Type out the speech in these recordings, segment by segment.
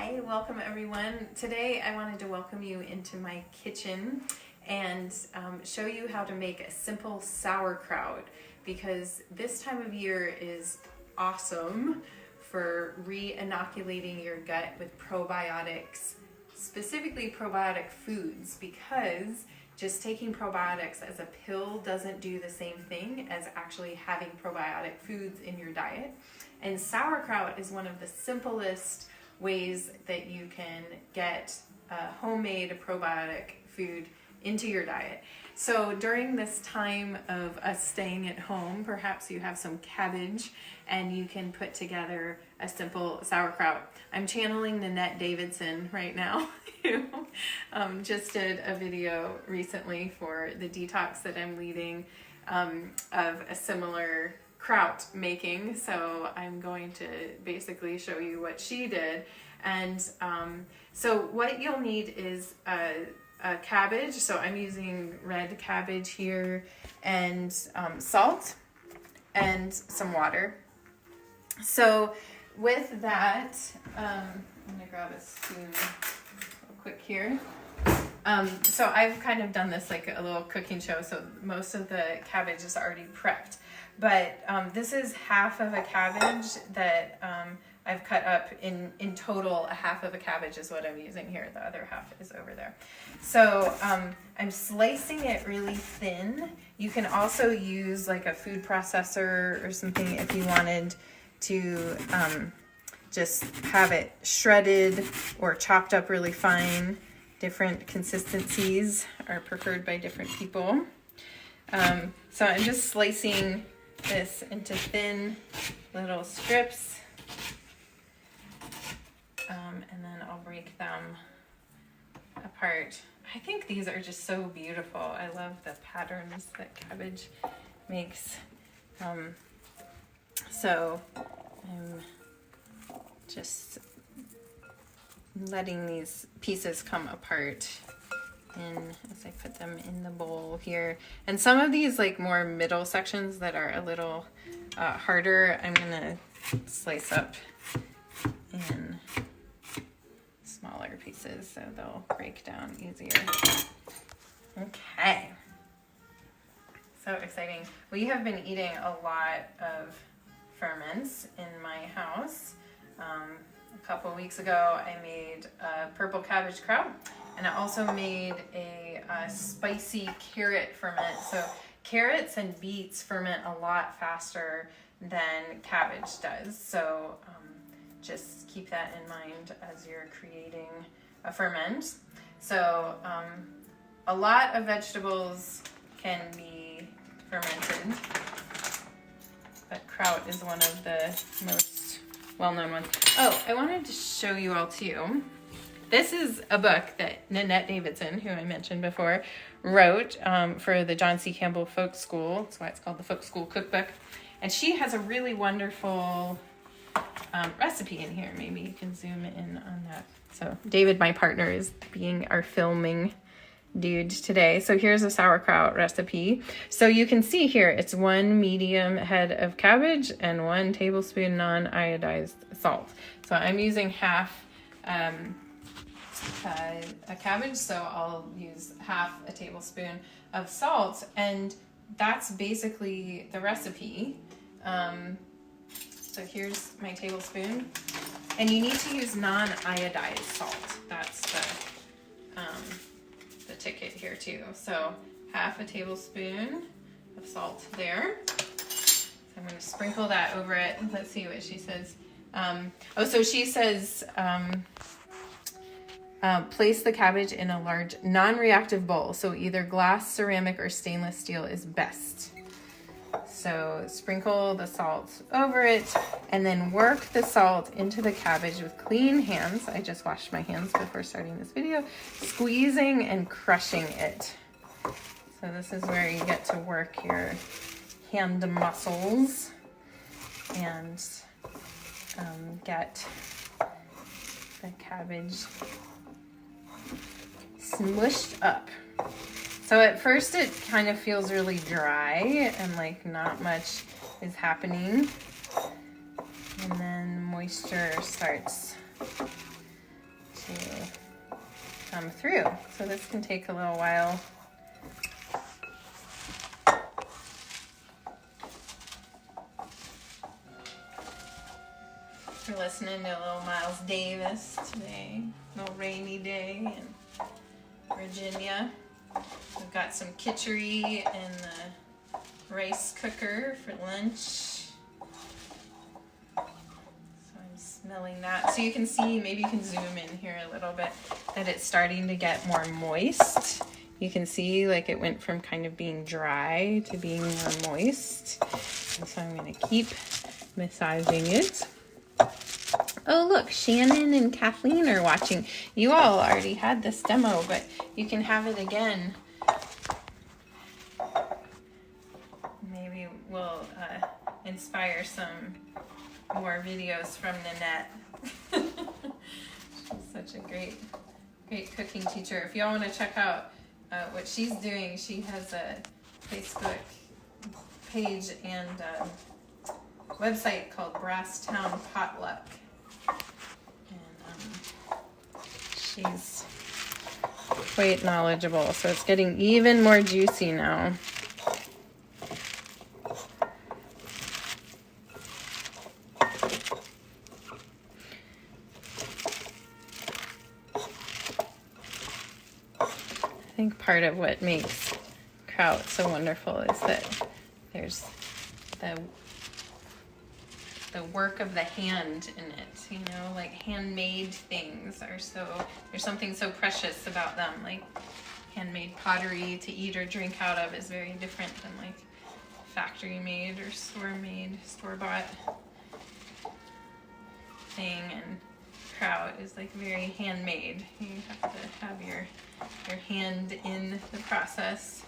Hi, welcome everyone. Today I wanted to welcome you into my kitchen and show you how to make a simple sauerkraut, because this time of year is awesome for re-inoculating your gut with probiotics, specifically probiotic foods, because just taking probiotics as a pill doesn't do the same thing as actually having probiotic foods in your diet. And sauerkraut is one of the simplest ways that you can get a homemade probiotic food into your diet. So during this time of us staying at home, perhaps you have some cabbage and you can put together a simple sauerkraut. I'm channeling Nanette Davidson right now, who just did a video recently for the detox that I'm leading of a similar kraut making. So I'm going to basically show you what she did. And so what you'll need is a cabbage. So I'm using red cabbage here, and salt and some water. So with that, I'm gonna grab a spoon real quick here. So I've kind of done this like a little cooking show, so most of the cabbage is already prepped. But this is half of a cabbage that I've cut up in total. A half of a cabbage is what I'm using here. The other half is over there. So I'm slicing it really thin. You can also use like a food processor or something if you wanted to just have it shredded or chopped up really fine. Different consistencies are preferred by different people. So I'm just slicing this into thin little strips, and then I'll break them apart. I think these are just so beautiful. I love the patterns that cabbage makes. So I'm just letting these pieces come apart as I put them in the bowl here. And some of these like more middle sections that are a little harder, I'm gonna slice up in smaller pieces so they'll break down easier. Okay, so exciting. We have been eating a lot of ferments in my house. A couple weeks ago I made a purple cabbage kraut, and I also made a spicy carrot ferment. So carrots and beets ferment a lot faster than cabbage does. So just keep that in mind as you're creating a ferment. So a lot of vegetables can be fermented, but kraut is one of the most well-known ones. Oh, I wanted to show you all too. This is a book that Nanette Davidson, who I mentioned before, wrote for the John C. Campbell Folk School. That's why it's called the Folk School Cookbook. And she has a really wonderful recipe in here. Maybe you can zoom in on that. So David, my partner, is being our filming dude today. So here's a sauerkraut recipe. So you can see here, it's 1 medium head of cabbage and 1 tablespoon non-iodized salt. So I'm using half a cabbage, so I'll use half a tablespoon of salt, and that's basically the recipe. So here's my tablespoon, and you need to use non-iodized salt. That's the ticket here too. So half a tablespoon of salt there. So I'm going to sprinkle that over it. Let's see what she says. So she says, place the cabbage in a large non-reactive bowl. So either glass, ceramic, or stainless steel is best. So sprinkle the salt over it, and then work the salt into the cabbage with clean hands. I just washed my hands before starting this video, squeezing and crushing it. So this is where you get to work your hand muscles and get the cabbage smushed up. So at first it kind of feels really dry and like not much is happening. And then moisture starts to come through. So this can take a little while. We're listening to a little Miles Davis today. A little rainy day in Virginia. We've got some kitchery in the rice cooker for lunch. So I'm smelling that. So you can see, maybe you can zoom in here a little bit, that it's starting to get more moist. You can see like it went from kind of being dry to being more moist. And so I'm going to keep massaging it. Oh, look, Shannon and Kathleen are watching. You all already had this demo, but you can have it again. Maybe we'll inspire some more videos from Nanette. She's such a great cooking teacher. If y'all want to check out what she's doing, she has a Facebook page and website called Brasstown Potluck. She's quite knowledgeable, so it's getting even more juicy now. I think part of what makes kraut so wonderful is that there's the work of the hand in it, you know, like handmade things are so, there's something so precious about them. Like handmade pottery to eat or drink out of is very different than like factory made or store-bought thing. And kraut is like very handmade. You have to have your hand in the process.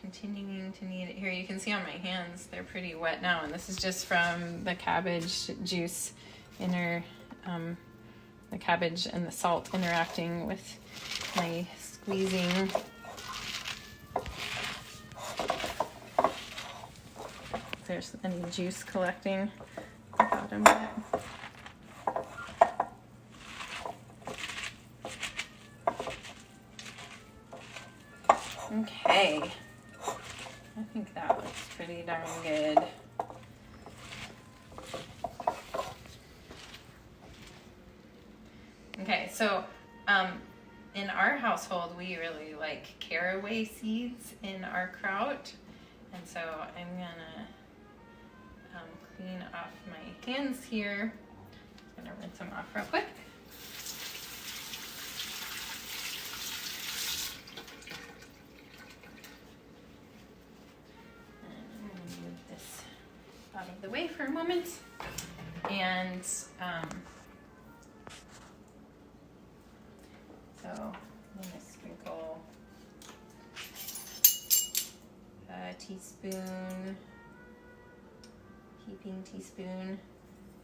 Continuing to knead it here. You can see on my hands they're pretty wet now, and this is just from the cabbage juice the cabbage and the salt interacting with my squeezing. There's any juice collecting at the bottom of it. Okay. I think that looks pretty darn good. Okay, so in our household, we really like caraway seeds in our kraut. And so I'm gonna clean off my hands here. I'm gonna rinse them off real quick. Out of the way for a moment, and so I'm going to sprinkle a heaping teaspoon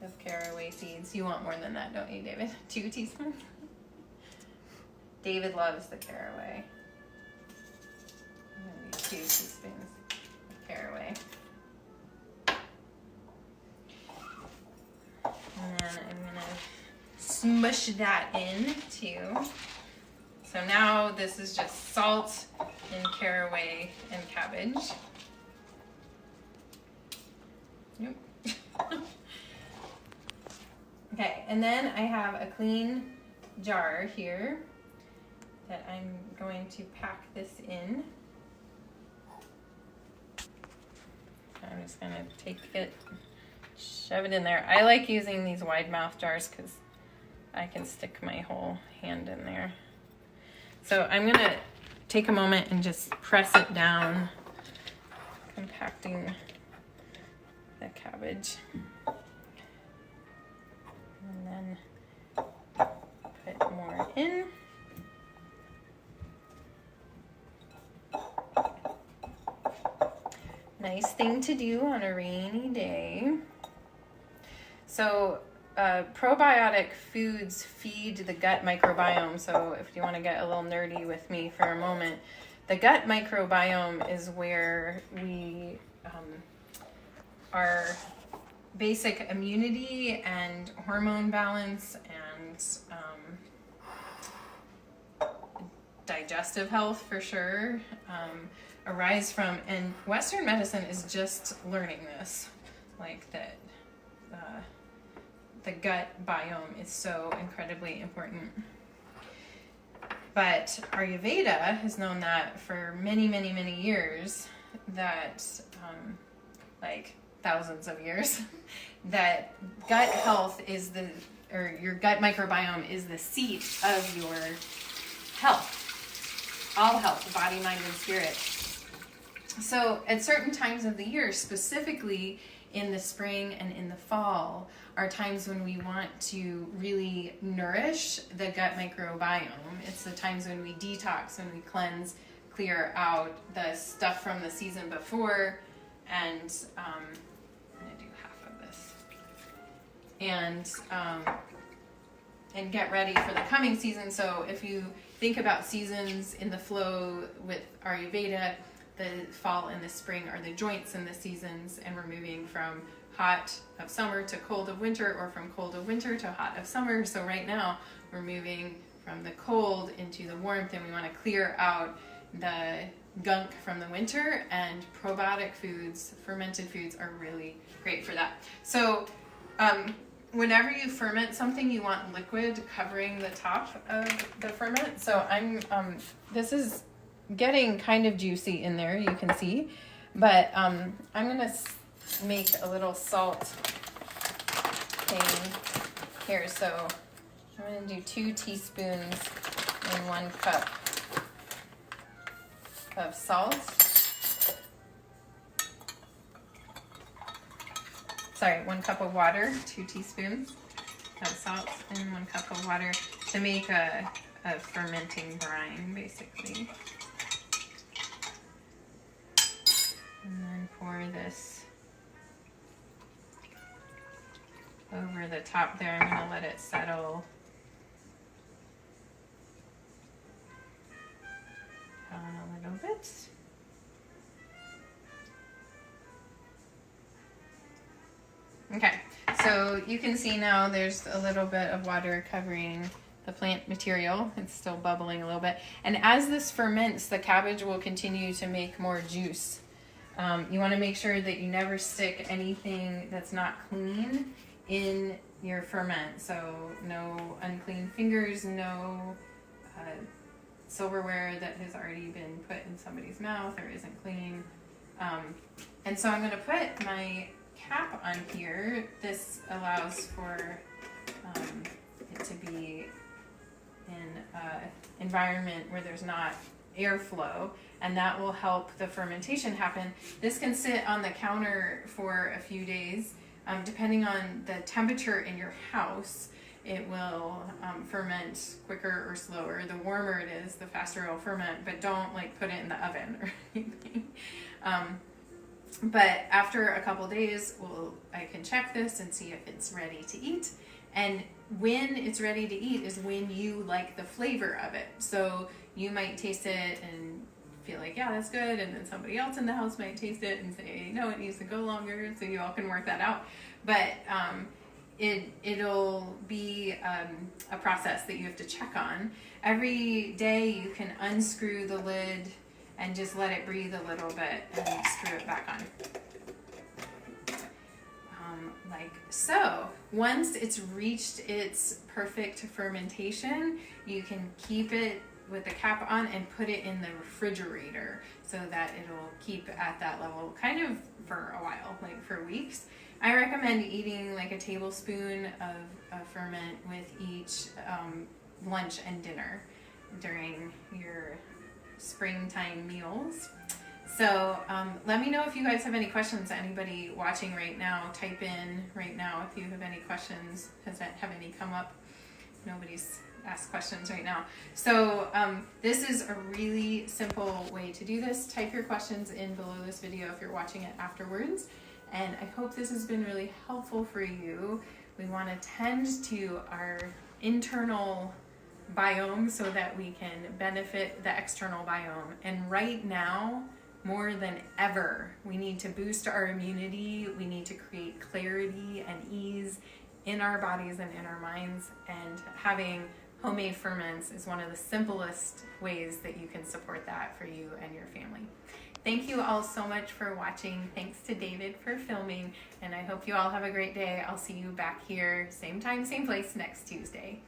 of caraway seeds. You want more than that, don't you, David? 2 teaspoons? David loves the caraway. I'm going to use 2 teaspoons of caraway. And then I'm gonna smush that in too. So now this is just salt and caraway and cabbage. Yep. Okay, and then I have a clean jar here that I'm going to pack this in. I'm just gonna take it, shove it in there. I like using these wide mouth jars because I can stick my whole hand in there. So I'm gonna take a moment and just press it down, compacting the cabbage. And then put more in. Nice thing to do on a rainy day. So probiotic foods feed the gut microbiome. So if you want to get a little nerdy with me for a moment, the gut microbiome is where we our basic immunity and hormone balance and digestive health for sure arise from. And Western medicine is just learning this, like that the gut biome is so incredibly important. But Ayurveda has known that for many, many, many years, that like thousands of years, that gut health is your gut microbiome is the seat of your health, all health, body, mind, and spirit. So at certain times of the year, specifically in the spring and in the fall, are times when we want to really nourish the gut microbiome. It's the times when we detox, when we cleanse, clear out the stuff from the season before, and I'm gonna do half of this, and get ready for the coming season. So if you think about seasons in the flow with Ayurveda, the fall and the spring are the joints in the seasons, and we're moving from hot of summer to cold of winter, or from cold of winter to hot of summer. So right now we're moving from the cold into the warmth, and we want to clear out the gunk from the winter, and probiotic foods, fermented foods, are really great for that. So whenever you ferment something, you want liquid covering the top of the ferment. So this is getting kind of juicy in there, you can see, but I'm gonna make a little salt thing here. So I'm gonna do 2 teaspoons in 1 cup of salt. Sorry, 1 cup of water, 2 teaspoons of salt, and 1 cup of water to make a fermenting brine, basically. And then pour this over the top there. I'm going to let it settle down a little bit. Okay, so you can see now there's a little bit of water covering the plant material. It's still bubbling a little bit. And as this ferments, the cabbage will continue to make more juice. You want to make sure that you never stick anything that's not clean in your ferment. So no unclean fingers, no silverware that has already been put in somebody's mouth or isn't clean. And so I'm going to put my cap on here. This allows for it to be in an environment where there's not airflow, and that will help the fermentation happen. This can sit on the counter for a few days. Depending on the temperature in your house, it will ferment quicker or slower. The warmer it is, the faster it will ferment, but don't like put it in the oven or anything. But after a couple days, I can check this and see if it's ready to eat. And when it's ready to eat is when you like the flavor of it. So you might taste it and feel like, yeah, that's good. And then somebody else in the house might taste it and say, no, it needs to go longer. So you all can work that out. But it'll be a process that you have to check on. Every day you can unscrew the lid and just let it breathe a little bit and screw it back on. Like so. Once it's reached its perfect fermentation, you can keep it with the cap on and put it in the refrigerator so that it'll keep at that level kind of for a while, like for weeks. I recommend eating like a tablespoon of ferment with each lunch and dinner during your springtime meals. So let me know if you guys have any questions. Anybody watching right now, type in right now if you have any questions. Have any come up? Nobody's asked questions right now. So this is a really simple way to do this. Type your questions in below this video if you're watching it afterwards. And I hope this has been really helpful for you We want to tend to our internal biome so that we can benefit the external biome. And right now, more than ever, we need to boost our immunity. We need to create clarity and ease in our bodies and in our minds. And having homemade ferments is one of the simplest ways that you can support that for you and your family. Thank you all so much for watching. Thanks to David for filming, and I hope you all have a great day. I'll see you back here, same time, same place next Tuesday.